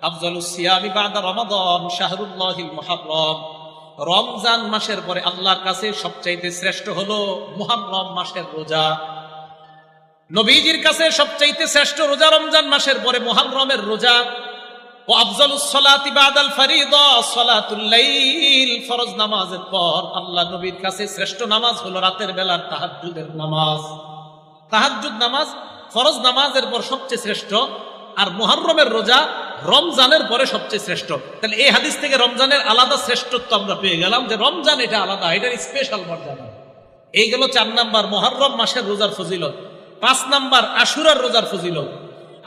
আফজালুস সিয়ামি বাদা রমাদান শাহরুল্লাহিল মুহাররম, রমজান মাসের পরে আল্লাহর কাছে সবচাইতে শ্রেষ্ঠ হলো মুহররম মাসের রোজা। নবীজির কাছে সবচাইতে শ্রেষ্ঠ রোজা রমজান মাসের পরে মুহররমের রোজা। ও আফজালুস সালাতি বাদাল ফরিদা সালাতুল লাইল, ফরজ নামাজের পর আল্লাহ নবীর কাছে শ্রেষ্ঠ নামাজ হলো রাতের বেলার তাহাজ্জুদের নামাজ। তাহাজ্জুদ নামাজ ফরজ নামাজের পর সবচেয়ে শ্রেষ্ঠ, আর মুহররমের রোজা রমজানের পরে সবচেয়ে শ্রেষ্ঠ। তাহলে এই হাদিস থেকে রমজানের আলাদা শ্রেষ্ঠত্ব আমরা পেয়ে গেলাম, যে রমজান এটা আলাদা, এটার স্পেশাল মর্যাদা। এই গেল 4 নাম্বার মুহররম মাসের রোজার ফজিলত। 5 নাম্বার আশুরার রোজার ফজিলত।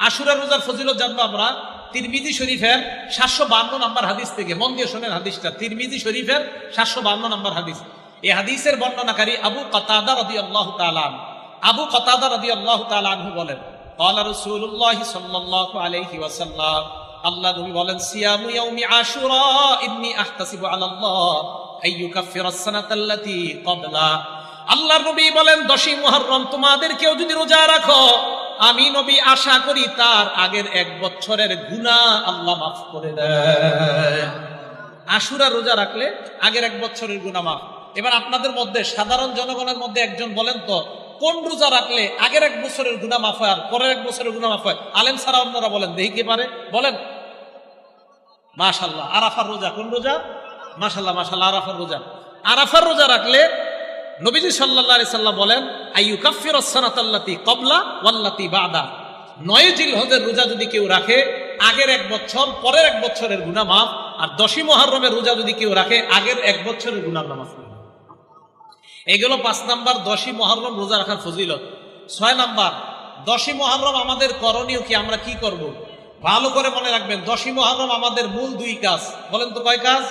আশুরার রোজার ফজিলত জানবো আমরা তিরমিজি শরীফের 752 নাম্বার হাদিস থেকে। মন দিয়ে শোনেন হাদিসটা, তিরমিজি শরীফের 752 নাম্বার হাদিস। এই হাদিসের বর্ণনাকারী আবু কাতাদা রাদিয়াল্লাহু তাআলা আনহু। আবু কাতাদা রাদিয়াল্লাহু তাআলা আনহু বলেন, ক্বালা রাসূলুল্লাহ সাল্লাল্লাহু আলাইহি ওয়াসাল্লাম, আল্লাহ নবী বলেন, সিয়ামু ইয়াউমি আশুরা ইন্নী আহতাসিবু আলাল্লাহ আইয়ুকাফিরাস সানাতাল্লাতী ক্বাবলা। আল্লাহর নবী বলেন, 10ই মুহররম তোমাদের কেউ যদি রোজা রাখো, আমি নবী আশা করি তার আগের 1 বছরের গুনাহ আল্লাহ মাফ করে দেয়। আশুরা রোজা রাখলে আগের 1 বছরের গুনাহ মাফ। এবার আপনাদের মধ্যে সাধারণ জনগণের মধ্যে একজন বলেন তো, কোন রোজা রাখলে আগের 1 বছরের গুনাহ মাফ হয় আর পরের 1 বছরের গুনাহ মাফ হয়? আলেম ছাড়া অন্যরা বলেন, দেখি কি পারে বলেন। মাশাআল্লাহ, আরাফার রোজা। কোন রোজা? মাশাআল্লাহ মাশাআল্লাহ, আরাফার রোজা। আরাফার রোজা রাখলে নবীজি সাল্লাল্লাহু আলাইহি সাল্লাম বলেন, আইয়ুকাফিরাস সানাতাল্লাতী ক্বাবলা ওয়াল্লাতী বাদা। 9 জিলহজের রোজা যদি কেউ রাখে, আগের 1 বছর পরের 1 বছরের গুনাহ মাফ। আর 10ই মুহররমের রোজা যদি কেউ রাখে, আগের 1 বছরের গুনাহ মাফ। এগুলো 5 নাম্বার 10ই মুহররম রোজা রাখার ফজিলত। 6 নাম্বার 10ই মুহররম আমাদের করণীয় কি, আমরা কি করব? ভালো করে মনে রাখবেন, 10ই মুহররম আমাদের মূল 2 কাজ। বলেন তো কয় কাজ?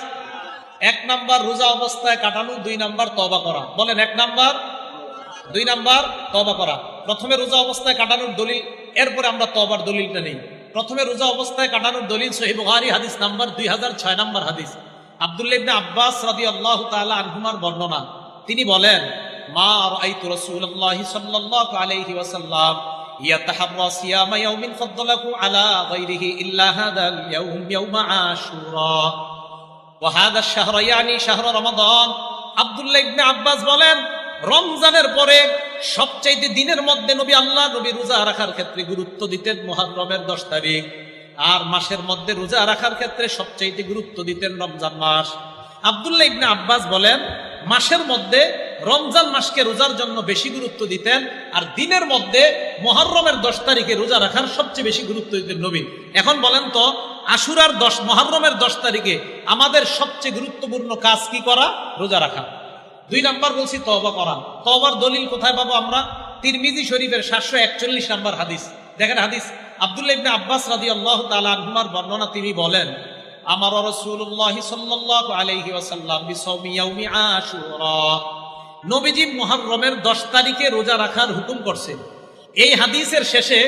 1 নাম্বার রোজা অবস্থায় কাটানো, 2 নাম্বার তওবা করা। বলেন 1 নাম্বার 2 নাম্বার তওবা করা। প্রথমে রোজা অবস্থায় কাটানোর দলিল, এরপরে আমরা তওবার দলিলটা নেই। প্রথমে রোজা অবস্থায় কাটানোর দলিল সহিহ বুখারী হাদিস নাম্বার 2006 নাম্বার হাদিস। আব্দুল্লাহ ইবনে আব্বাস রাদিয়াল্লাহু তাআলা আনহুমার বর্ণনা, তিনি বলেন, মা রাআইতু রাসূলুল্লাহ সাল্লাল্লাহু আলাইহি ওয়াসাল্লাম ইয়াতাহাররা সিয়ামা ইয়াউমিন ফাদদালাহু আলা গায়রিহি ইল্লা হাদাল ইয়াউম ইয়াউম আশুরা ওয়া হাদা আশ-শাহর ইয়ানি শাহর রমাদান। আব্দুল্লাহ ইবনে আব্বাস বলেন, রমজানের পরে সবচাইতে দিনের মধ্যে আল্লাহ নবী রোজা রাখার ক্ষেত্রে গুরুত্ব দিতেন মুহররমের 10 তারিখ, আর মাসের মধ্যে রোজা রাখার ক্ষেত্রে সবচাইতে গুরুত্ব দিতেন রমজান মাস। আব্দুল্লাহ ইবনে আব্বাস বলেন, মাসের মধ্যে রমজান মাসকে রোজার জন্য বেশি গুরুত্ব দিতেন, আর দিনের মধ্যে মুহররমের 10 তারিখে রোজা রাখার সবচেয়ে বেশি গুরুত্ব দিতেন নবী। এখন বলেন তো, আশুরার মুহররমের 10 তারিখে আমাদের সবচেয়ে গুরুত্বপূর্ণ কাজ কি করা? রোজা রাখা। 2 নাম্বার বলছি তওবা করা। তওবার দলিল কোথায় পাবো আমরা? তিরমিজি শরীফের 741 নাম্বার হাদিস। দেখেন হাদিস, আব্দুল্লাহ ইবনে আব্বাস রাদিয়াল্লাহু তাআলা আনহুমার বর্ণনা, তিনি বলেন, আমার রাসূলুল্লাহ সাল্লাল্লাহু আলাইহি ওয়াসাল্লাম বিসাওমি ইয়াউমি আশুরা, নবীজি মুহররমের 10 তারিখে রোজা রাখার হুকুম করছেন। এই হাদিসের শেষে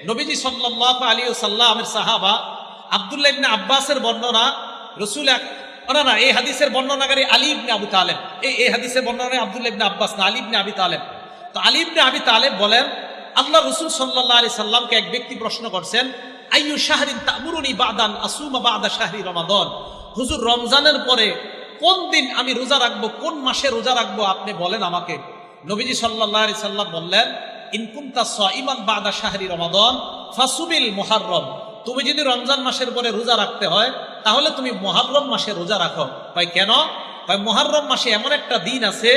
নবীজি সাল্লাল্লাহু আলাইহি ওয়াসাল্লামের সাহাবা আব্দুল্লাহ ইবনে আব্বাসের বর্ণনা, রাসূল না, এই হাদিসের বর্ণনাকারী আলী ইবনে আবু তালেব। এই হাদিসের বর্ণনাকারী আব্দুল্লাহ ইবনে আব্বাস না, আলী ইবনে আবি তালেব। তো আলী ইবনে আবি তালেব বলেন, আল্লাহ রাসূল সাল্লাল্লাহু আলাইহি সাল্লামকে এক ব্যক্তি প্রশ্ন করছেন, আইয়ু শাহরিন তা'মুরুনি বা'দান আসুমা বা'দা শাহরি রমাদান, হুজুর রমজানের পরে কোন দিন আমি রোজা রাখবো, কোন মাসে রোজা রাখবো, আপনি বলেন আমাকে। নবীজি সাল্লাল্লাহু আলাইহি সাল্লাম বললেন, ইন কুনতা সাইমান বা'দা শাহরি রমাদান ফাসুবিল মুহররম, তুমি যদি রমজান মাসের পরে রোজা রাখতে হয়, তাহলে তুমি মুহররম মাসে রোজা রাখো। ভাই কেন? ভাই মুহররম মাসে এমন একটা দিন আছে,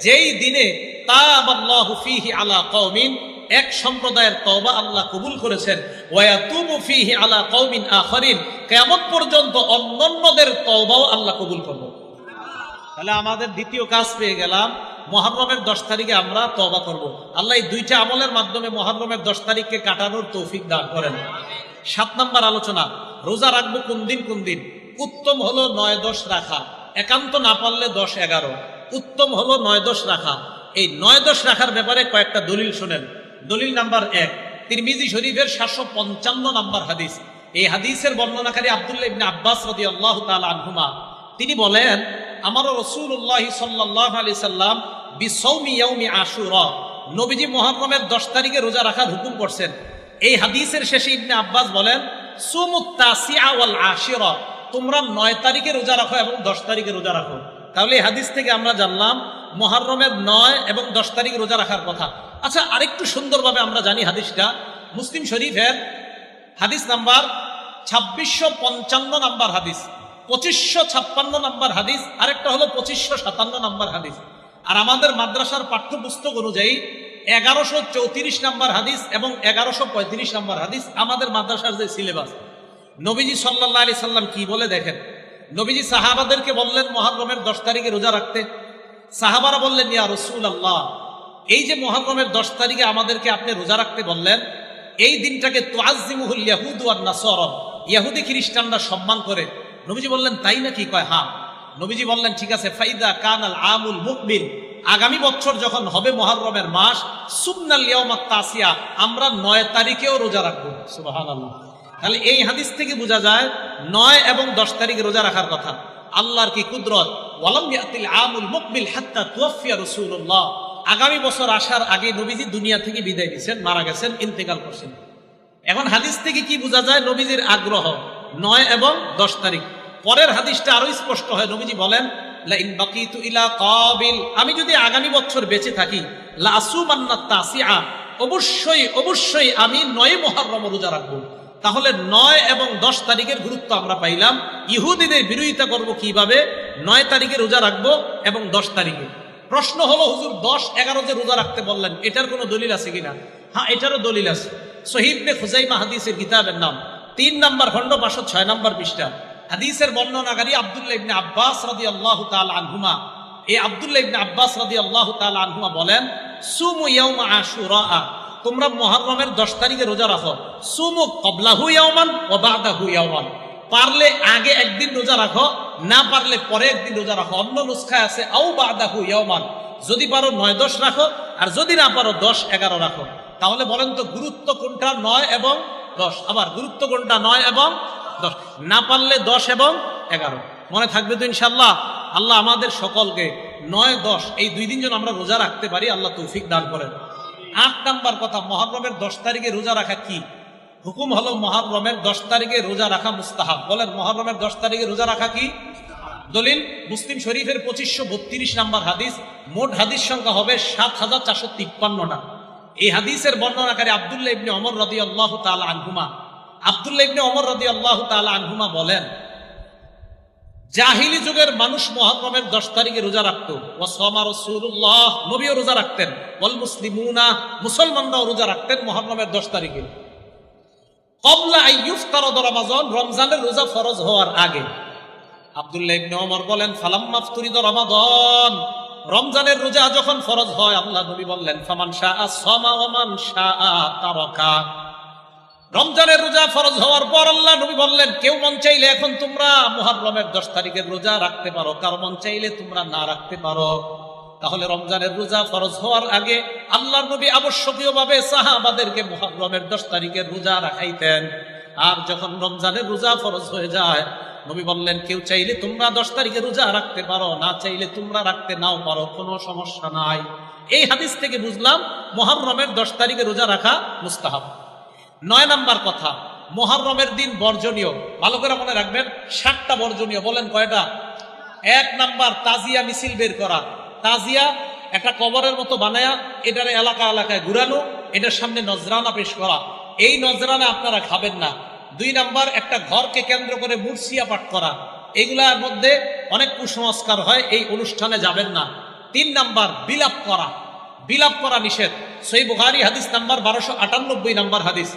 যেই দিনে তাবাল্লাহু ফীহি আলা কওমিন, এক সম্প্রদায়ের তওবা আল্লাহ কবুল করেছেন, ওয়া ইয়াতুবু ফীহি আলা কওমিন আখারিন, কিয়ামত পর্যন্ত অন্যান্যদের তওবাও আল্লাহ কবুল করবে। তাহলে আমাদের দ্বিতীয় কাজ পেয়ে গেলাম, মুহররমের 10 তারিখে আমরা তওবা করব। আল্লাহ এই 2টা আমলের মাধ্যমে মুহররমের 10 তারিখকে কাটানোর তৌফিক দান করেন। 7 নাম্বার আলোচনা, রোজা রাখবো কোন দিন কোন দিন। উত্তম হলো 9-10 রাখা, একান্ত না পারলে 10-11। উত্তম হলো 9-10 রাখা। এই 9-10 রাখার ব্যাপারে কয়েকটা দলিল শোনেন। দলিল নাম্বার 1, তিরমিজি শরীফের 755 নাম্বার হাদিস। এই হাদিসের বর্ণনাকারী আব্দুল্লাহ ইবনে আব্বাস রাদিয়াল্লাহু তাআলা আনহুমা, তিনি বলেন, আমার রাসূলুল্লাহ সাল্লাল্লাহু আলাইহি সাল্লাম বিসাওমি ইয়াউমি আশুরা, নবীজি মুহররমের 10 তারিখে রোজা রাখার হুকুম করছেন। এই হাদিসের শেষে ইবনে আব্বাস বলেন, সুমুত তাসিআ ওয়াল আশিরা, তোমরা 9 তারিখে রোজা রাখো এবং 10 তারিখে রোজা রাখো। তাহলে এই হাদিস থেকে আমরা জানলাম মুহররমের 9 এবং 10 তারিখে রোজা রাখার কথা। আচ্ছা, আরেকটু সুন্দরভাবে আমরা জানি হাদিসটা মুসলিম শরীফের হাদিস নাম্বার 2655 নাম্বার হাদিস, 2556 নাম্বার হাদিস, আরেকটা হলো 2557 নাম্বার হাদিস। আর আমাদের মাদ্রাসার পাঠ্যপুস্তক অনুযায়ী 1134 নাম্বার হাদিস এবং 1135 নাম্বার হাদিস আমাদের মাদ্রাসার যে সিলেবাস। নবীজি সাল্লাল্লাহু আলাইহি সাল্লাম কি বলে দেখেন, নবীজি সাহাবাদেরকে বললেন মুহররমের 10 তারিখে রোজা রাখতে। সাহাবারা বললেন, ইয়া রাসূলুল্লাহ, এই যে মুহররমের 10 তারিখে আমাদেরকে আপনি রোজা রাখতে বললেন, এই দিনটাকে তুআজ্জিমুহুল ইয়াহুদ ওয়ান নাসারা, ইহুদি খ্রিস্টানরা সম্মান করে। নবীজি বললেন, তাই নাকি? কয় হ্যাঁ। নবীজি বললেন, ঠিক আছে, ফাইদা কানাল আমুল মুকবিল, আগামী বছর যখন হবে মুহররমের মাস, সুবনাল ইয়াউমাত তাসিয়া, আমরা 9 তারিখেও রোজা রাখবো। সুবহানাল্লাহ। তাহলে এই হাদিস থেকে বোঝা যায় 9 এবং 10 তারিখে রোজা রাখার কথা। আল্লাহর কি কুদরত, ওয়ালাম ইয়াতিল আমুল মুকবিল হাত্তা তুওয়াফিয়া রাসূলুল্লাহ, আগামী বছর আসার আগে নবীজি দুনিয়া থেকে বিদায় নিয়েছেন, মারা গেছেন, ইন্তেকাল করছেন। এখন হাদিস থেকে কি বোঝা যায়? নবীজির আগ্রহ 9 এবং 10 তারিখ। পরের হাদিসটা আরো স্পষ্ট হয়, নবীজি বলেন, লা ইন বাকিতু ইলা কাবিল, আমি যদি আগামী বছর বেঁচে থাকি, লা আসুমান্নাত তাসিআ, অবশ্যই আমি 9 মুহররম রোজা রাখবো। তাহলে 9 এবং 10 তারিখের গুরুত্ব আমরা পাইলাম। ইহুদিদের বিরোধিতা করব কিভাবে? 9 তারিখে রোজা রাখবো এবং 10 তারিখে। প্রশ্ন হলো, হুজুর 10, 11 যে রোজা রাখতে বললেন, এটার কোনো দলিল আছে কিনা? হ্যাঁ, এটারও দলিল আছে। সহিহ ইবনে খুজাইমা হাদিসের কিতাবের নাম 3 নম্বর খণ্ড 506 নম্বর পৃষ্ঠা, হাদিসের বর্ণনাকারী আব্দুল্লাহ ইবনে আব্বাস রাদিয়াল্লাহু তাআলা আনহুমা, এই আব্দুল্লাহ ইবনে আব্বাস রাদিয়াল্লাহু তাআলা আনহুমা বলেন, সুমু ইয়াউমা আশুরা, তোমরা মুহররমের 10 তারিখে রোজা রাখো। সুমু ক্বাবলাহু ইয়াওমান ওয়া বা'দাহু ইয়াওমান, পারলে আগে একদিন রোজা রাখো, না পারলে পরে একদিন রোজা রাখো। অন্য নুসখায় আছে আও বা'দাহু ইয়াওমান, যদি পারো 9-10 রাখো, আর যদি না পারো 10-11 রাখো। তাহলে বলেন তো গুরুত্ব কোনটা? 9 এবং 10। আবার গুরুত্ব কোনটা? 9 এবং 10। না পারলে 10 এবং 11। মনে থাকবে তো ইনশাআল্লাহ? আল্লাহ আমাদের সকলকে 9-10 এই 2 দিন যেন আমরা রোজা রাখতে পারি, আল্লাহ তৌফিক দান করেন। 8 নাম্বার কথা, মুহররমের 10 তারিখে রোজা রাখা কি? হুকুম হলো মুহররমের 10 তারিখে রোজা রাখা মুস্তাহাব। বলেন, মুহররমের 10 তারিখে রোজা রাখা কি? দলিল মুসলিম শরীফের 2532 নাম্বার হাদিস, মোট হাদিস সংখ্যা হবে 7453টা। এই হাদিসের বর্ণনাকারী আব্দুল্লাহ ইবনে ওমর রাদিয়াল্লাহু তাআলা আনহুমা, আব্দুল্লাহ ইবনে ওমর রাদিয়াল্লাহু তাআলা আনহুমা বলেন, জাহিলি যুগের মানুষ মুহররমের 10 তারিখে রোজা রাখতো। ওয়া সামা রাসূলুল্লাহ, নবীও রোজা রাখতেন। ওয়াল মুসলিমুনা, মুসলমানরাও রোজা রাখতেন মুহররমের 10 তারিখে। ক্বাবলা আন ইফতারাদ রমাদান, রমজানের রোজা ফরজ হওয়ার আগে। আব্দুল্লাহ ইবনে ওমর বলেন, ফালাম্মা ফতুরিদ রমাদান, রমজানের রোজা যখন ফরজ হয়, আল্লাহ নবী বললেন, ফামান শাআ সামা ওয়া মান শাআ তারাকা। রমজানের রোজা ফরজ হওয়ার পর আল্লাহ নবী বললেন, কেউ মন চাইলে এখন তোমরা মুহররমের 10 তারিখের রোজা রাখতে পারো, কার মন চাইলে তোমরা না রাখতে পারো। তাহলে রমজানের রোজা ফরজ হওয়ার আগে আল্লাহর নবী আবশ্যকীয়ভাবে সাহাবাদেরকে মুহররমের 10 তারিখের রোজা রাখাইতেন। আর যখন রমজানের রোজা ফরজ হয়ে যায়, নবী বললেন, কেউ চাইলে তোমরা 10 তারিখে রোজা রাখতে পারো, না চাইলে তোমরা রাখতে নাও পারো, কোনো সমস্যা নাই। এই হাদিস থেকে বুঝলাম মুহররমের 10 তারিখে রোজা রাখা মুস্তাহাব। 9 নাম্বার কথা, মুহররমের দিন বর্জনীয়, ভালো করে মনে রাখবেন, 7টা বর্জনীয়। বলেন কয়টা? 1 নাম্বার, তাজিয়া মিছিল বের করা। তাজিয়া একটা কবরের মতো বানায়া এটার এলাকায় ঘুরানো, এটার সামনে নজরানা পেশ করা। এই নজরানা আপনারা খাবেন না। 2 নাম্বার, একটা ঘরকে কেন্দ্র করে মুরসিয়া পাঠ করা। এগুলার মধ্যে অনেক কুসংস্কার হয়, এই অনুষ্ঠানে যাবেন না। 3 নাম্বার, বিলাপ করা। বিলাপ করা নিষেধ। সহিহ বুখারী হাদিস নাম্বার 1298 নাম্বার হাদিস,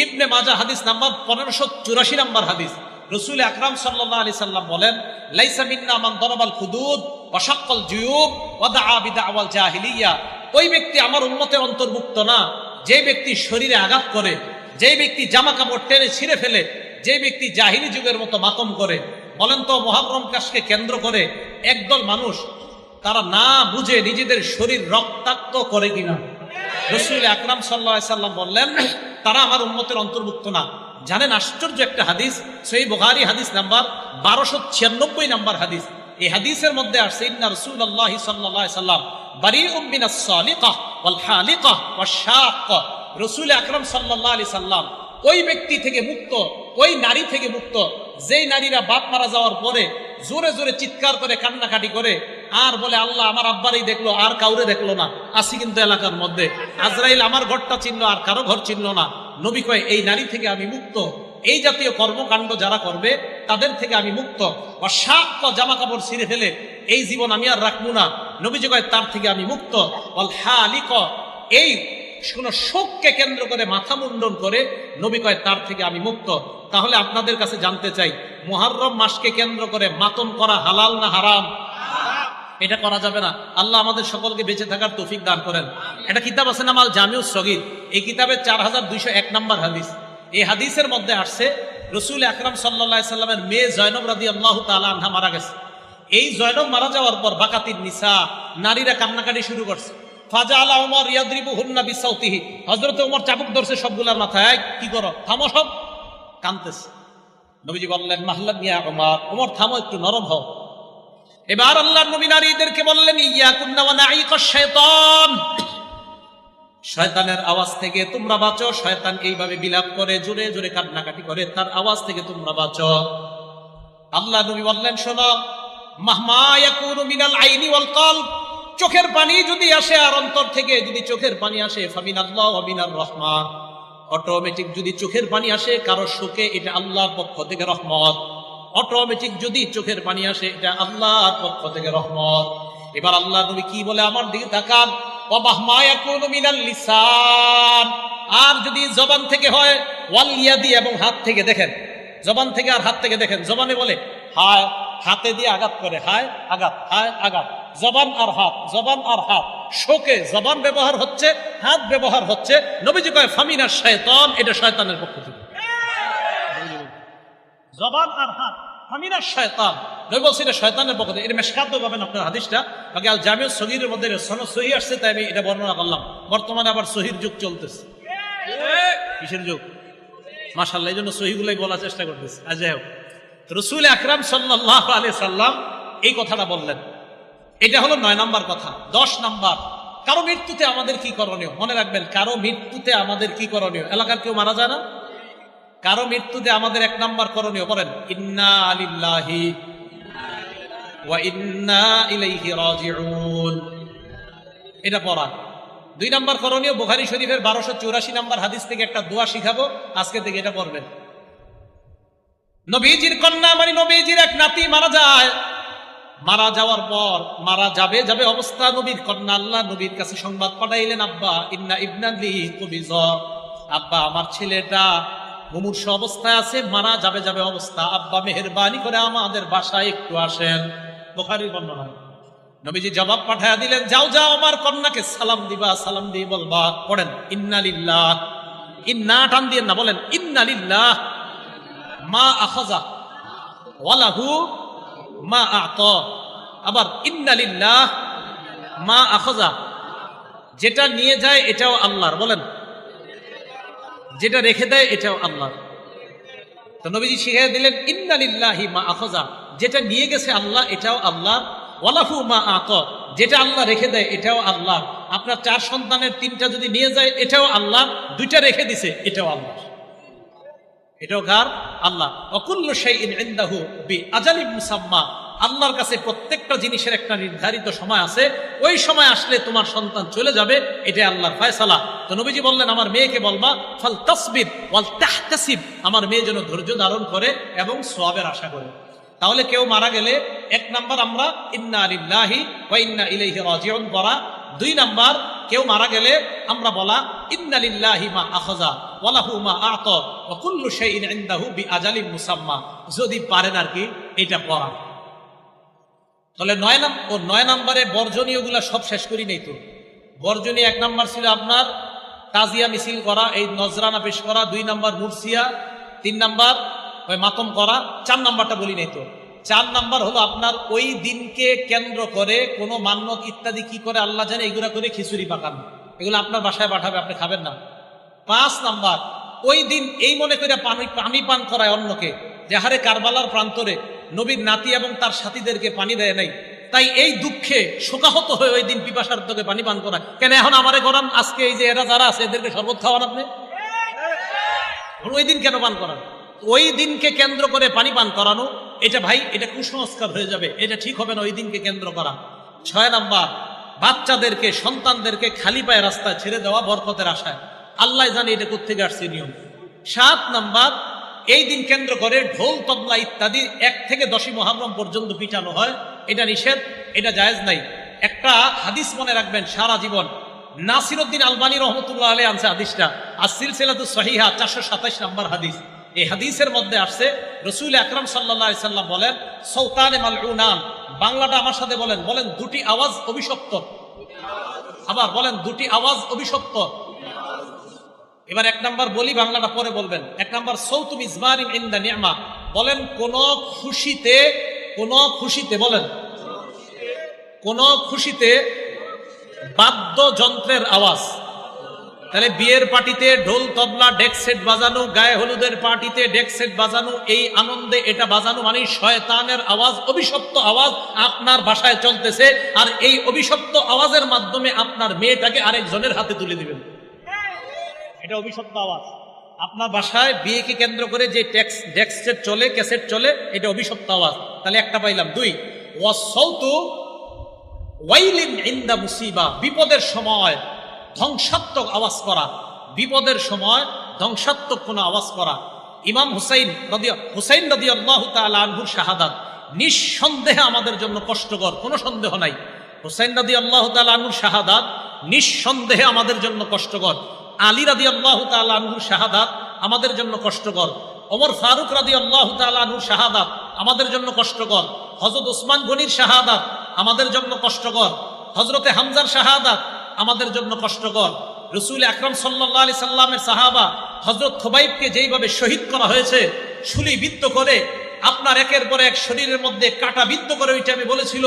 ইবনে মাজাহ হাদিস নাম্বার 1584 নাম্বার হাদিস। রাসূল আকরাম সাল্লাল্লাহু আলাইহি সাল্লাম বলেন, লাইসা মিন্না মান দারাবাল খুদুদ ওয়া শাক্কাল জুয়ুব ওয়া দাআ বিদাওয়াল জাহিলিয়া। ওই ব্যক্তি আমার উম্মতের অন্তর্ভুক্ত না যে ব্যক্তি শরীরে আঘাত করে, যে ব্যক্তি জামা কাপড় টেনে ছিঁড়ে ফেলে, যে ব্যক্তি জাহিলি যুগের মতো মাতম করে। বলেন তো, মুহররম মাসকে কেন্দ্র করে একদল মানুষ, তারা না বুঝে নিজেদের শরীর রক্তাক্ত করে কিনা? রাসূল আকরাম সাল্লাল্লাহু আলাইহি সাল্লাম বললেন, তারা আমার উম্মতের অন্তর্ভুক্ত না। জানেন, আশ্চর্য একটা হাদিস, সহিহ বুখারী হাদিস নাম্বার 1296 নাম্বার হাদিস। এই হাদিসের মধ্যে আসছে, ইন্না রাসূলুল্লাহ সাল্লাল্লাহু আলাইহি সাল্লাম বারিউম মিনাস সালিকাহ ওয়াল হালিকাহ ওয়াশ শাক্কা। রাসূল আকরাম সাল্লাল্লাহু আলাইহি সাল্লাম ওই ব্যক্তি থেকে মুক্ত, ওই নারী থেকে মুক্ত যেই নারীরা বাপ মারা যাওয়ার পরে জোরে জোরে চিৎকার করে কান্নাকাটি করে আর বলে আল্লাহ আমার আব্বারই দেখলো আর কাউরে দেখলো না, আসি কিন্তু এলাকার মধ্যে আজরাইল আমার ঘরটা চিনল আর কারো ঘর চিনল না। নবী কয় এই নারী থেকে আমি মুক্ত, এই জাতীয় কর্মকাণ্ড যারা করবে তাদের থেকে আমি মুক্ত। অসাক্য জামা কাপড় ছিঁড়ে ফেলে এই জীবন আমি আর রাখবো না, নবীজি কয় তার থেকে আমি মুক্ত। এই কোন শোককে কেন্দ্র করে মাথা মুন্ডন করে নবী কয় তার থেকে আমি মুক্ত। তাহলে আপনাদের কাছে জানতে চাই, মুহররম মাসকে কেন্দ্র করে মাতম করা হালাল না হারাম? এটা করা যাবে না। আল্লাহ আমাদের সকলকে বেঁচে থাকার তৌফিক দান করেন। একটা কিতাব আছে নাম আল জামিউস সগীর, এই কিতাবের 4201 নম্বর হাদিস। এই হাদিসের মধ্যে আসছে রাসূল আকরাম সাল্লাল্লাহু আলাইহি সাল্লামের মেয়ে জয়নব রাদিয়াল্লাহু তাআলা আনহা মারা গেছে। এই জয়নব মারা যাওয়ার পর বাকাতিন নিসা, নারীরা কান্নাকাটি শুরু করছে। ফাজাআলা উমর ইয়াদরিবুহুন্না বিসাউতিহি, হযরত ওমর চাবুক ধরছে সবগুলার মাথায়, কি করো, থামো সব, কাঁদতেছে। নবীজি বললেন মাহলান ইয়া উমর, ওমর থামো, একটু নরম হও। এবার আল্লাহর নবী নারীদেরকে বললেন ইয়াকুন্না ওয়া নাঈকাশ শাইতান, শয়তানের আওয়াজ থেকে তোমরা বাঁচো। শয়তান এইভাবে বিলাপ করে, জোরে জোরে কান্নাকাটি করে, তার আওয়াজ থেকে তোমরা বাঁচো। আল্লাহ নবী বললেন শোনো, মাহমা ইয়াকুনু মিনাল আইনি ওয়াল কলব, চোখের পানি যদি আসে আর অন্তর থেকে যদি চোখের পানি আসে, ফামিনাল্লাহ ওয়া মিনার রহমান, অটোমেটিক যদি চোখের পানি আসে কারো শোকে, এটা আল্লাহর পক্ষ থেকে রহমত। অটোমেটিক যদি চোখের পানি আসে, এটা আল্লাহর পক্ষ থেকে রহমত। এবার আল্লাহ নবী কি বলে, আমার দিকে তাকান, ওয়া মাহমা ইয়াকুনু মিনাল লিসান, আর যদি জবান থেকে হয়, ওয়াল ইয়াদি, এবং হাত থেকে। দেখেন জবান থেকে আর হাত থেকে দেখেন, জবানে বলে হায়, হাতে দিয়ে আঘাত করে, হায় আঘাত, হায় আঘাত, জবান আর হাত, জবান আর হাত, শোকে জবান ব্যবহার হচ্ছে, হাত ব্যবহার হচ্ছে। নবীজি কয় ফামিনাশ শাইতান, এটা শয়তানের পক্ষ থেকে। জবান আর হাত ফামিনাশ শাইতান, নবী বলছেন এটা শয়তানের পক্ষ থেকে। এটা মেশকাতে পাবেন আপনার হাদিসটা, বাকি আল জামিউস সগীরের মধ্যে সনদ সহিহ আসছে, তাই আমি এটা বর্ণনা করলাম। বর্তমানে আবার সহির যুগ চলতেছে। কিসের যুগ? মাশাআল্লাহ, এই জন্য সহিগুলাই বলার চেষ্টা করতেছে। আজ যাই হোক, রাসূল আকরাম সাল্লাল্লাহু আলাইহি সাল্লাম এই কথাটা বললেন। এটা হলো 9 নম্বর কথা। 10 নম্বর, কারো মৃত্যুতে আমাদের কি করণীয়? মনে রাখবেন, কারো মৃত্যুতে আমাদের কি করণীয়? এলাকার কেউ মারা যায় না, কারো মৃত্যুতে আমাদের 1 নম্বর করণীয়, বলেন ইন্না লিল্লাহি ওয়া ইন্না ইলাইহি রাজিউন, এটা পড়া। 2 নম্বর করণীয়, বুখারী শরীফের 1284 নম্বর হাদিস থেকে একটা দোয়া শিখাবো, আজকে থেকে এটা পড়বেন। নবীজির কন্যা মানে নবীজির এক নাতি মারা যায়, মারা যাওয়ার পর মারা যাবে যাবে অবস্থা, নবীর কন্যা আল্লাহ নবীর কাছে সংবাদ পাঠাইলেন, আব্বা ইন্না ইবনালি কুবিজ, আব্বা আমার ছেলেটা মুমূর্ষ অবস্থায় আছে, মারা যাবে যাবে অবস্থা, আব্বা মেহেরবানি করে আমাদের বাসায় একটু আসেন। বুখারীর বর্ণনা। নবীজি জবাব পাঠায়া দিলেন, যাও যাও আমার কন্যাকে সালাম দিবা, সালাম দিয়ে বলবা, পড়েন ইন্না লিল্লাহ, ইন্না টান দিয়ে না, বলেন ইন্না লিল্লাহ মা আখাযা ওয়া লাহু মা আ'তা, আবার ইন্না লিল্লাহ মা আখাযা, যেটা নিয়ে যায় এটাও আল্লাহর, বলেন যেটা রেখে দেয় এটাও আল্লাহর। তো নবীজি শিখিয়ে দিলেন ইন্না লিল্লাহি মা আখাযা, যেটা নিয়ে গেছে আল্লাহ এটাও আল্লাহ, ওয়া লাহু মা আ'তা, যেটা আল্লাহ রেখে দেয় এটাও আল্লাহ। আপনার 4 সন্তানের 3টা যদি নিয়ে যায় এটাও আল্লাহ, 2টা রেখে দিছে এটাও আল্লাহ, এটাও কার? আল্লাহ। অকুল্লু শাইইন ইনদাহু বিআজালিন মুসাম্মা, আল্লাহর কাছে প্রত্যেকটা জিনিসের একটা নির্ধারিত সময় আছে, ওই সময় আসলে তোমার সন্তান চলে যাবে, এটা আল্লাহর ফয়সালা। তো নবীজি বললেন আমার মেয়েকে বলবা ফাল তাসবির ওয়াল তাহতাসিব, আমার মেয়ে যেন ধৈর্য ধারণ করে এবং সওয়াবের আশা করে। তাহলে কেউ মারা গেলে 1 নাম্বার আমরা ইন্না লিল্লাহি ওয়া ইন্না ইলাইহি রাজিউন পড়া। 2 নাম্বার, কেউ মারা গেলে আমরা বলা ইন্না লিল্লাহি মা আখাযা ওয়া লাহু মা আ'তা ওয়া কুল্লু শাইইন ইনদাহু বিআজালিন মুসাম্মা, যদি পারেন আর কি এটা পড়া। তাহলে 9 নম্বরে বর্জনীয়গুলা সব শেষ করি নেই তো। বর্জনীয় 1 নাম্বার ছিল আপনার তাজিয়া মিছিল করা, এই নজরানা পেশ করা। 2 নাম্বার মুরসিয়া। 3 নাম্বার ওই মাতম করা। 4 নাম্বারটা বলি নাই তো। 4 নাম্বার হলো আপনার ওই দিনকে কেন্দ্র করে কোনো মান্যত ইত্যাদি কি করে আল্লাহ জানে, এগুলা করে খিচুড়ি পাকান, এগুলো আপনার বাসায় পাঠাবে, আপনি খাবেন না। 5 নাম্বার, ওই দিন এই মনে করে পানি পান করায় অন্যকে, যে হারে কারবালার প্রান্তরে নবীর নাতি এবং তার সাথীদেরকে পানি দেয় নাই, তাই এই দুঃখে শোকাহত হয়ে ওই দিন পিপাসার্থকে পানি পান করা। কেন এখন আমারে করান, আজকে এই যে এরা যারা আছে এদেরকে শরবত খাওয়ান আপনি? ওই দিন কেন পান করান? ওই দিনকে কেন্দ্র করে পানি পান করানো, এটা ভাই এটা কুসংস্কার হয়ে যাবে, এটা ঠিক হবে না ওই দিনকে কেন্দ্র করা। 6 নাম্বার, বাচ্চাদেরকে সন্তানদেরকে খালি পায়ে রাস্তায় ছেড়ে দেওয়া বরকতের আশায়, আল্লাহ জানে এটা কোত্থেকে আসছে নিয়ম। 7 নাম্বার, এই দিন কেন্দ্র করে ঢোল তবলা ইত্যাদি 1 থেকে 10ই মুহররম পর্যন্ত পিটানো হয়, এটা নিষেধ, এটা জায়েজ নাই। একটা হাদিস মনে রাখবেন সারা জীবন, নাসিরউদ্দিন আলবানী রহমতুল্লাহ আলাইহি আনছে হাদিসটা, আর সিলসিলাতুস সহিহা 427 নম্বর হাদিস। এই হাদিসের মধ্যে আসছে রাসূল আকরাম সাল্লাল্লাহু আলাইহি সাল্লাম বলেন, সৌতানে মালউনান, বাংলাটা আমার সাথে বলেন, বলেন দুটি আওয়াজ অভিশপ্ত। আবার বলেন দুটি আওয়াজ অভিশপ্ত। এবার 1 নাম্বার বলি, বাংলাটা পরে বলবেন। 1 নাম্বার, সৌতু মিজমারিন ইনদা নি'মা, বলেন কোন খুশিতে বলেন কোন খুশিতে বাদ্যযন্ত্রের আওয়াজ। তাহলে বিয়ের পার্টিতে ঢোল তবলা ডেক সেট বাজানো, গায়ে হলুদের পার্টিতে ডেক সেট বাজানো, এই আনন্দে এটা বাজানো মানে শয়তানের আওয়াজ, অভিশপ্ত আওয়াজ আপনার বাসায় চলতেছে, আর এই অভিশপ্ত আওয়াজের মাধ্যমে আপনার মেয়েটাকে আরেকজনের হাতে তুলে দিবেন, এটা অভিশপ্ত আওয়াজ। আপনার বাসায় বিয়েকে কেন্দ্র করে যে ডেক সেট চলে, ক্যাসেট চলে, এটা অভিশপ্ত আওয়াজ। তাহলে একটা পাইলাম। 2, ওয়াসসাউতু ওয়াইলিন ইনদা মুসিবা, বিপদের সময় ধ্বংসাত্মক আওয়াজ করা, বিপদের সময় ধ্বংসাত্মক কোন আওয়াজ করা। ইমাম হুসাইন রাদিয়াল্লাহু তাআলা আনহুর শাহাদাত নিঃসন্দেহে আমাদের জন্য কষ্টকর, কোনো সন্দেহ নাই। হুসাইন রাদিয়াল্লাহু তাআলা আনহুর শাহাদাত নিঃসন্দেহে আমাদের জন্য কষ্টকর। আলী রাদিয়াল্লাহু তাআলা আনহুর শাহাদাত আমাদের জন্য কষ্টকর। ওমর ফারুক রাদিয়াল্লাহু তাআলা আনহুর শাহাদাত আমাদের জন্য কষ্টকর। হযরত ওসমান গনির শাহাদাত আমাদের জন্য কষ্টকর। হযরতে হামজার শাহাদাত আমাদের জন্য কষ্টকর। রাসূল আকরাম সাল্লাল্লাহু আলাইহি সাল্লামের সাহাবা হযরত খুবাইবকে যেইভাবে শহীদ করা হয়েছে, ছুরিবিদ্ধ করে, আপনার একের পর এক শরীরের মধ্যে কাটা বিদ্ধ করে, ওইটা আমি বলেছিল,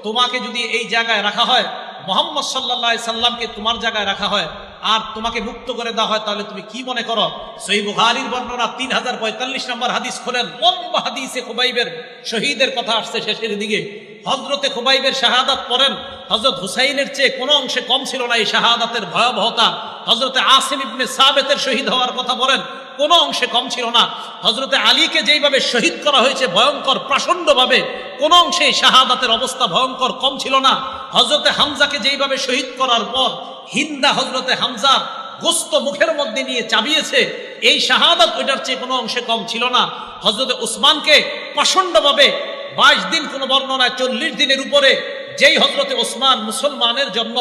তোমাকে যদি এই জায়গায় রাখা হয়, মুহাম্মদ সাল্লাল্লাহু আলাইহি সাল্লামকে তোমার জায়গায় রাখা হয়, আর তোমাকে মুক্ত করে দেওয়া হয়, তাহলে তুমি কি মনে করো? সহিহ বুখারীর বর্ণনা 3045 নম্বর হাদিস খোলেন, লম্বা হাদিসে খুবাইবের শহীদের কথা আসছে শেষের দিকে। হযরতে খুবাইবের শাহাদাত পড়েন, হযরত হুসাইনের চেয়ে কোনো অংশে কম ছিল না এই শাহাদাতের ভয়াবহতা। হযরতে আসিম ইবনে সাবেতের শহীদ হওয়ার কথা বলেন, কোনো অংশে কম ছিল না। হযরতে আলীকে যেইভাবে শহীদ করা হয়েছে ভয়ঙ্কর প্রচণ্ডভাবে, কোনো অংশে শাহাদাতের অবস্থা ভয়ঙ্কর কম ছিল না। হযরতে হামজাকে যেইভাবে শহীদ করার পর হিন্দা হযরতে হামজার গোস্ত মুখের মধ্যে নিয়ে চাবিয়েছে, এই শাহাদাত ওইটার চেয়ে কোনো অংশে কম ছিল না। হযরতে উসমানকে প্রচণ্ডভাবে 22 দিন, কোন বর্ণনায় 40 দিনের উপরে, যেই হযরতে উসমান মুসলমানের জন্য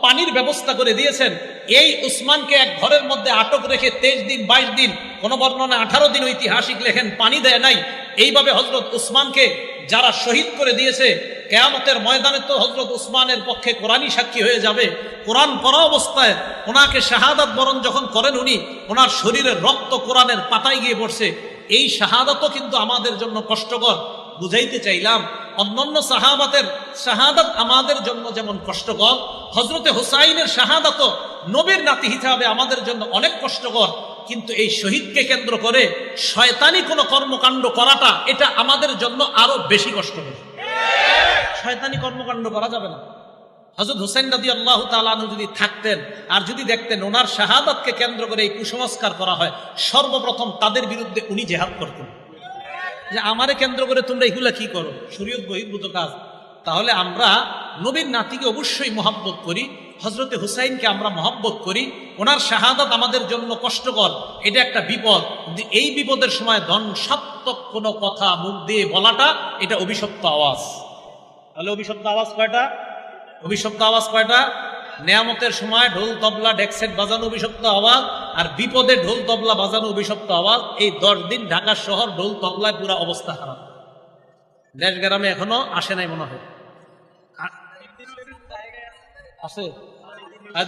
পানির ব্যবস্থা করে দিয়েছেন, এই উসমানকে এক ঘরের মধ্যে আটক রেখে 23 দিন 22 দিন, কোন বর্ণনায় 18 দিন ঐতিহাসিক লেখেন, পানি দেয় নাই। এইভাবে হযরত উসমানকে যারা শহীদ করে দিয়েছে, কিয়ামতের ময়দানে তো হযরত উসমানের পক্ষে কোরআনই সাক্ষী হয়ে যাবে। কোরআন পড়া অবস্থায় ওনাকে শাহাদাত বরণ যখন করেন উনি, ওনার শরীরের রক্ত কোরআনের পাতায় গিয়ে পড়ছে। এই শাহাদাতও কিন্তু আমাদের জন্য কষ্টকর। বুঝাইতে চাইলাম, অন্যান্য সাহাবাতের শাহাদাত আমাদের জন্য যেমন কষ্টকর, হযরতে হুসাইনের শাহাদাতও নবীর নাতি হিসাবে আমাদের জন্য অনেক কষ্টকর। কিন্তু এই শহীদকে কেন্দ্র করে শয়তানি কোনো কর্মকাণ্ড করাটা, এটা আমাদের জন্য আরো বেশি কষ্টকর। শয়তানি কর্মকাণ্ড করা যাবে না। হযরত হুসাইন রাদিয়াল্লাহু তাআলা আনহু যদি থাকতেন আর যদি দেখতেন ওনার শাহাদাতকে কেন্দ্র করে এই কুসংস্কার করা হয়, সর্বপ্রথম তাদের বিরুদ্ধে উনি জিহাদ করতেন, যে আমারে কেন্দ্র করে তোমরা এগুলা কি করো, শরীয়ত বহির্ভূত কাজ। তাহলে আমরা নবীর নাতিকে অবশ্যই মহব্বত করি, হযরতে হুসাইনকে আমরা মহব্বত করি। ওনার শাহাদাত আমাদের জন্য কষ্টকর, এটা একটা বিপদ। এই বিপদের সময় ধ্বংসাত্মক কোনো কথা মুখ দিয়ে বলাটা, এটা অভিশপ্ত আওয়াজ। তাহলে অভিশপ্ত আওয়াজ কয়টা? অভিশপ্ত আওয়াজ কয়টা? নেয়ামতের সময় ঢোল তবলা ডেকসেট বাজানো অভিশপ্ত আওয়াজ, আর বিপদে ঢোল তবলা বাজানো অভিশপ্ত আওয়াজ। এই 10 দিন ঢাকা শহর ঢোল তবলায় পুরো অবস্থা খারাপ। দেশ গ্রামে এখনো আসে নাই মনে হয়, আছে?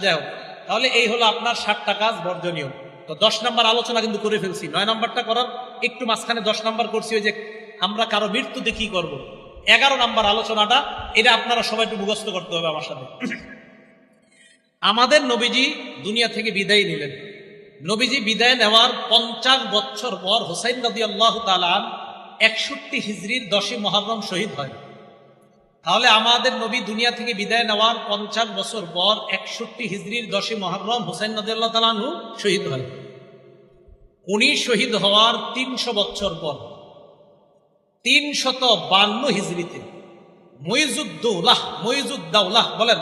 যাই হোক, তাহলে এই হলো আপনার 7টা কাজ বর্জনীয়। তো 10 নম্বর আলোচনা কিন্তু করে ফেলছি, 9 নম্বরটা করার একটু মাঝখানে 10 নম্বর করছি, ওই যে আমরা কারো মৃত্যুতে কি করব। 11 নম্বর আলোচনাটা, এটা আপনারা সবাই একটু মুখস্থ করতে হবে আমার সাথে। আমাদের নবীজি দুনিয়া থেকে বিদায় নিলেন। নবীজি বিদায় নেওয়ার 50 বছর পর হুসাইন রাদিয়াল্লাহু তাআলা 61 হিজরির 10ই মুহররম শহীদ হয়। তাহলে আমাদের নবী দুনিয়া থেকে বিদায় নেওয়ার 50 বছর পর 61 হিজরির 10ই মুহররম হুসাইন রাদিয়াল্লাহু তাআলা আনহু শহীদ হয়। উনি শহীদ হওয়ার ৩০০ বছর পর ৩৫২ হিজরিতে মুইজুদ্দৌলাহ বলেন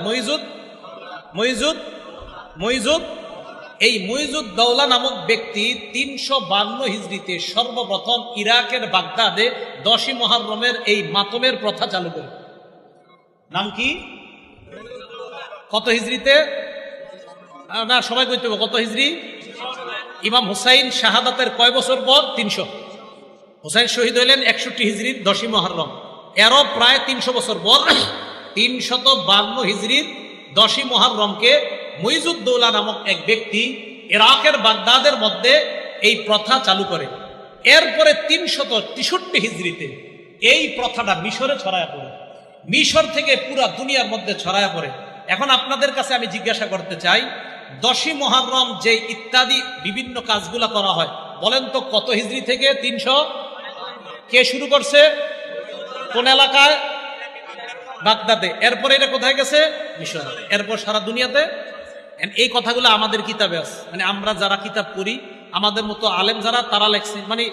মুইজুদ্দৌলা নামক ব্যক্তি ৩৫২ হিজরিতে সর্বপ্রথম ইরাকের বাগদাদে ১০ই মুহররমের এই মাতমের প্রথা চালু করে। নাম কি? কত হিজরিতে? না, সবাই কইতে হবে কত হিজরি? ইমাম হুসাইন শাহাদাতের কয় বছর পর? ৩০০। হুসাইন শহীদ হইলেন ৬১ হিজরির ১০ই মুহররম, এরও প্রায় ৩০০ বছর পর ৩৫২ হিজরির ১০ই মুহররমকে মুইজুদ্দৌলা নামক এক ব্যক্তি ইরাকের বাগদাদের মধ্যে এই প্রথা চালু করে। এরপরে ৩৬৩ হিজরিতে এই প্রথাটা মিশরে ছড়ায় পড়ে, মিশর থেকে পুরা দুনিয়ার মধ্যে ছড়ায় পড়ে। এখন আপনাদের কাছে আমি জিজ্ঞাসা করতে চাই, ১০ই মুহররম যে ইত্যাদি বিভিন্ন কাজগুলা করা হয়, বলেন তো কত হিজরি থেকে? ৩০০। কে শুরু করছে? কোন এলাকায়? বাগদাদে। এরপরে এটা কোথায় গেছে? মিশর। এরপর সারা দুনিয়াতে। এই কথাগুলো আমাদের কিতাবে আছে, মানে আমরা যারা কিতাব পড়ি, আমাদের মতো আলেম যারা, তারা লেখছে। মানে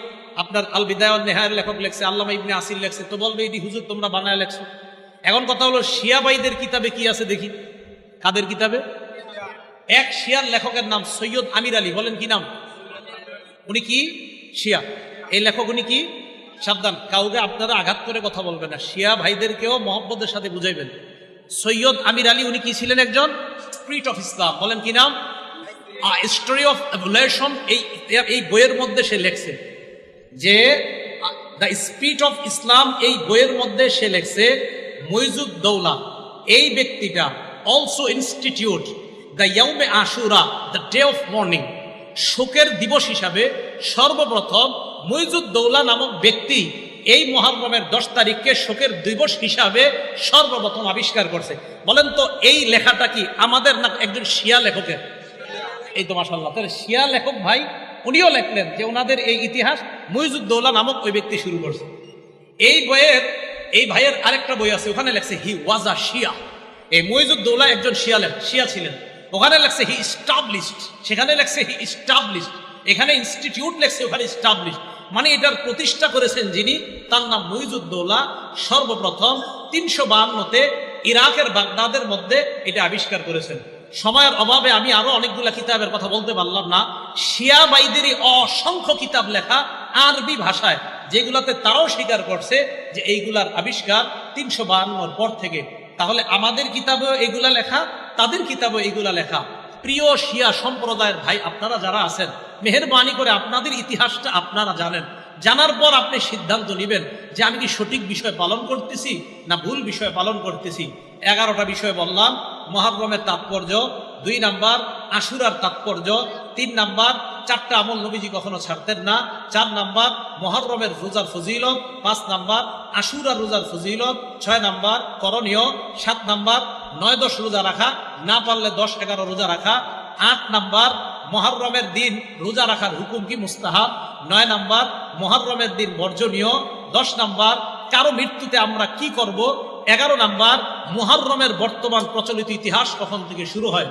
আপনার আল বিদায়া ওয়ান নিহায়ার লেখক লেখছে, আল্লামা ইবনে আসির লেখছে, তো বলবে এটি হুজুর তোমরা বানায় লেখছো। এখন কথা হলো শিয়া ভাইদের কিতাবে কি আছে দেখি। কাদের কিতাবে? এক শিয়ার লেখকের নাম সৈয়দ আমির আলী। বলেন কি নাম? উনি কি শিয়া? এই লেখক উনি কি? সাবধান, কাউকে আপনারা আঘাত করে কথা বলবেন না, শিয়া ভাইদেরকেও মহব্বতের সাথে বুঝাইবেন। সৈয়দ আমির আলী উনি কি ছিলেন? একজন স্পিরিট অফ ইসলাম। বলেন কি নাম? Story of evolution. এই বইয়ের মধ্যে সে লেখছে যে দ্য স্পিরিট অফ ইসলাম, এই বইয়ের মধ্যে সে লেখছে মুইজুদ্দৌলা এই ব্যক্তিটা অলসো ইনস্টিটিউট দ্য ইয়াউমে আশুরা, দ্য ডে অফ মর্নিং, শোকের দিবস হিসাবে সর্বপ্রথম মুইজুদ্দৌলা নামক ব্যক্তি এই মুহররমের ১০ তারিখকে শোকের দিবস হিসাবে সর্বপ্রথম আবিষ্কার করছে। বলেন তো এই লেখাটা কি আমাদের না একজন শিয়া লেখকের? এই তো মাশাআল্লাহ, তাহলে শিয়া লেখক ভাই উনিও লেখলেন যে ওনাদের এই ইতিহাস মুইজুদ্দৌলা নামক ওই ব্যক্তি শুরু করছে। এই বইয়ের, এই ভাইয়ের আরেকটা বই আছে, ওখানে লেখছে হি ওয়াজ আ শিয়া। এই মুইজুদ্দৌলা একজন শিয়া ছিলেন। ওখানে লেখছে হি ইস্টাবলিশড, সেখানে লেখছে হি ইস্টাবলিশড, এখানে ইনস্টিটিউট লেখছে, ওখানে ইস্টাবলিশড। মানে এটার প্রতিষ্ঠা করেছেন যিনি, তার নাম মুইজুদ্দৌলা। সর্বপ্রথম ৩৫২তে ইরাকের বাগদাদের মধ্যে এটা আবিষ্কার করেছেন। সময়ের অভাবে আমি আরো অনেকগুলা কিতাবের কথা বলতে পারলাম না। শিয়া বাইদেরই অসংখ্য কিতাব লেখা আরবি ভাষায়, যেগুলাতে তারাও স্বীকার করছে যে এইগুলার আবিষ্কার ৩৫২ পর থেকে। তাহলে আমাদের কিতাবেও এগুলা লেখা, তাদের কিতাবেও এগুলা লেখা। প্রিয় শিয়া সম্প্রদায়ের ভাই আপনারা যারা আছেন, মেহেরবানি করে আপনাদের ইতিহাসটা আপনারা জানেন। জানার পর আপনি সিদ্ধান্ত নেবেন যে আমি কি সঠিক বিষয় পালন করতেছি না ভুল বিষয় পালন করতেছি। 11টা বিষয় বললাম। মুহররমের তাৎপর্য, 2 নাম্বার আশুরার তাৎপর্য, 3 নাম্বার 4টা আমল নবীজি কখনো ছাড়তেন না, 4 নাম্বার মুহররমের রোজার ফজিলত, 5 নাম্বার আশুরার রোজার ফজিলত, 6 নাম্বার করণীয়, 7 নাম্বার 9-10 রোজা রাখা, না পারলে 10-11 রোজা রাখা, 8 নাম্বার মুহররমের দিন রোজা রাখার হুকুম কি মুস্তাহাব, 9 নাম্বার মুহররমের দিন বর্জনীয়, 10 নাম্বার কারো মৃত্যুতে আমরা কি করব, 11 নাম্বার মুহররমের বর্তমান প্রচলিত ইতিহাস কখন থেকে শুরু হয়।